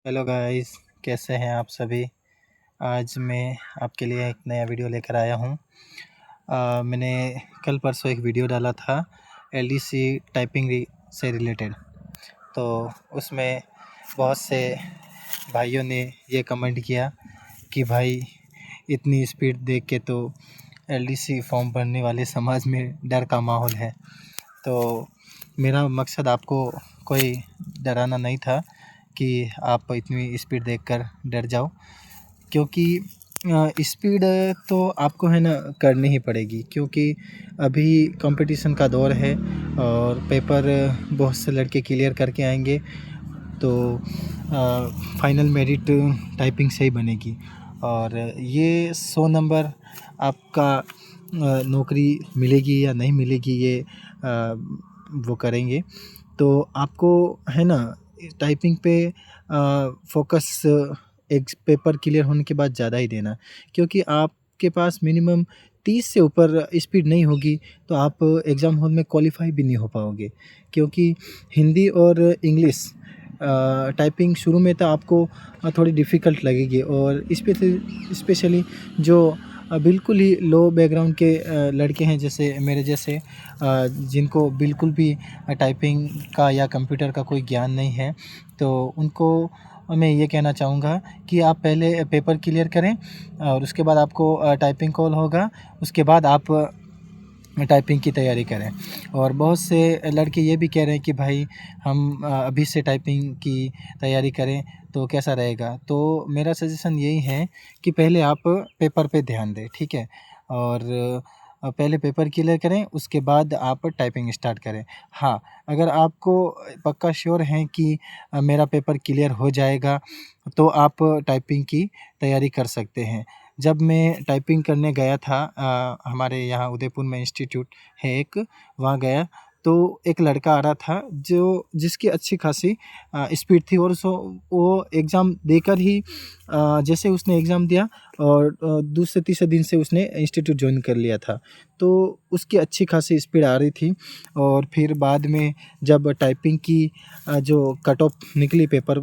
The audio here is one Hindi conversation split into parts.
हेलो गाइस, कैसे हैं आप सभी। आज मैं आपके लिए एक नया वीडियो लेकर आया हूँ। मैंने कल परसों एक वीडियो डाला था एलडीसी टाइपिंग से रिलेटेड। तो उसमें बहुत से भाइयों ने ये कमेंट किया कि भाई इतनी स्पीड देख के तो एलडीसी फॉर्म भरने वाले समाज में डर का माहौल है। तो मेरा मकसद आपको कोई डराना नहीं था कि आप इतनी स्पीड देखकर डर जाओ, क्योंकि स्पीड तो आपको है ना करनी ही पड़ेगी, क्योंकि अभी कंपटीशन का दौर है और पेपर बहुत से लड़के क्लियर करके आएंगे। तो फाइनल मेरिट टाइपिंग से ही बनेगी और ये 100 नंबर आपका नौकरी मिलेगी या नहीं मिलेगी ये वो करेंगे। तो आपको है ना टाइपिंग पे फोकस एक पेपर क्लियर होने के बाद ज़्यादा ही देना, क्योंकि आपके पास मिनिमम 30 से ऊपर स्पीड नहीं होगी तो आप एग्ज़ाम हॉल में क्वालिफाई भी नहीं हो पाओगे। क्योंकि हिंदी और इंग्लिश टाइपिंग शुरू में तो आपको थोड़ी डिफ़िकल्ट लगेगी, और स्पेशली जो बिल्कुल ही लो बैकग्राउंड के लड़के हैं, जैसे मेरे जैसे, जिनको बिल्कुल भी टाइपिंग का या कंप्यूटर का कोई ज्ञान नहीं है, तो उनको मैं ये कहना चाहूँगा कि आप पहले पेपर क्लियर करें और उसके बाद आपको टाइपिंग कॉल होगा, उसके बाद आप टाइपिंग की तैयारी करें। और बहुत से लड़के ये भी कह रहे हैं कि भाई हम अभी से टाइपिंग की तैयारी करें तो कैसा रहेगा। तो मेरा सजेशन यही है कि पहले आप पेपर पे ध्यान दें, ठीक है। और पहले पेपर क्लियर करें, उसके बाद आप टाइपिंग स्टार्ट करें। हाँ, अगर आपको पक्का श्योर हैं कि मेरा पेपर क्लियर हो जाएगा तो आप टाइपिंग की तैयारी कर सकते हैं। जब मैं टाइपिंग करने गया था, हमारे यहाँ उदयपुर में इंस्टीट्यूट है एक, वहाँ गया तो एक लड़का आ रहा था जिसकी अच्छी खासी स्पीड थी, और वो एग्ज़ाम देकर ही जैसे उसने एग्ज़ाम दिया और दूसरे तीसरे दिन से उसने इंस्टीट्यूट ज्वाइन कर लिया था। तो उसकी अच्छी खासी स्पीड आ रही थी। और फिर बाद में जब टाइपिंग की जो कट ऑफ निकली पेपर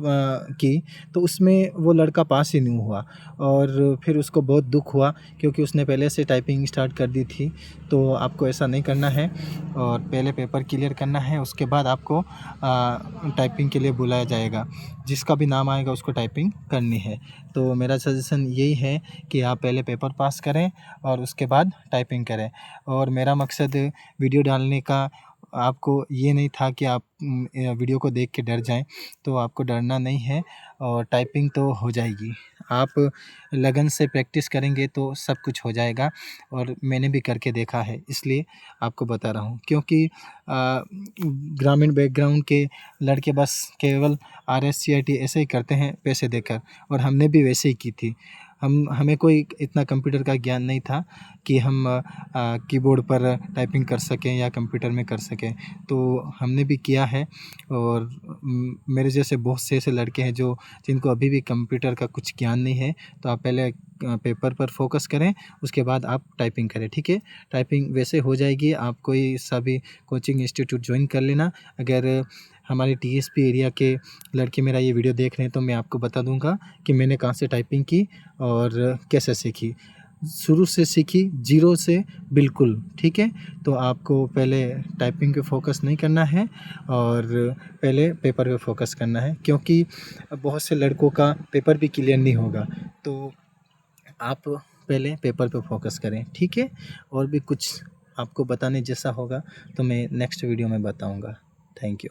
की, तो उसमें वो लड़का पास ही नहीं हुआ। और फिर उसको बहुत दुख हुआ, क्योंकि उसने पहले से टाइपिंग स्टार्ट कर दी थी। तो आपको ऐसा नहीं करना है और पहले पेपर क्लियर करना है, उसके बाद आपको टाइपिंग के लिए बुलाया जाएगा। जिसका भी नाम आएगा उसको टाइपिंग करनी है। तो मेरा सजेशन यही है कि आप पहले पेपर पास करें और उसके बाद टाइपिंग करें। और मेरा मकसद वीडियो डालने का आपको ये नहीं था कि आप वीडियो को देख के डर जाएं। तो आपको डरना नहीं है और टाइपिंग तो हो जाएगी। आप लगन से प्रैक्टिस करेंगे तो सब कुछ हो जाएगा, और मैंने भी करके देखा है, इसलिए आपको बता रहा हूँ। क्योंकि ग्रामीण बैकग्राउंड के लड़के बस केवल RS CIT ऐसे ही करते हैं पैसे देकर, और हमने भी वैसे ही की थी। हमें कोई इतना कंप्यूटर का ज्ञान नहीं था कि हम कीबोर्ड पर टाइपिंग कर सकें या कंप्यूटर में कर सकें। तो हमने भी किया है। और मेरे जैसे बहुत से ऐसे लड़के हैं जिनको अभी भी कंप्यूटर का कुछ ज्ञान नहीं है। तो आप पहले पेपर पर फोकस करें, उसके बाद आप टाइपिंग करें, ठीक है। टाइपिंग वैसे हो जाएगी। आप कोई सा भी कोचिंग इंस्टीट्यूट ज्वाइन कर लेना। अगर हमारे TSP एरिया के लड़के मेरा ये वीडियो देख रहे हैं तो मैं आपको बता दूंगा कि मैंने कहाँ से टाइपिंग की और कैसे सीखी। शुरू से सीखी, ज़ीरो से, बिल्कुल, ठीक है। तो आपको पहले टाइपिंग पे फोकस नहीं करना है और पहले पेपर पे फोकस करना है, क्योंकि बहुत से लड़कों का पेपर भी क्लियर नहीं होगा। तो आप पहले पेपर पे फोकस करें, ठीक है। और भी कुछ आपको बताने जैसा होगा तो मैं नेक्स्ट वीडियो में बताऊंगा। Thank you.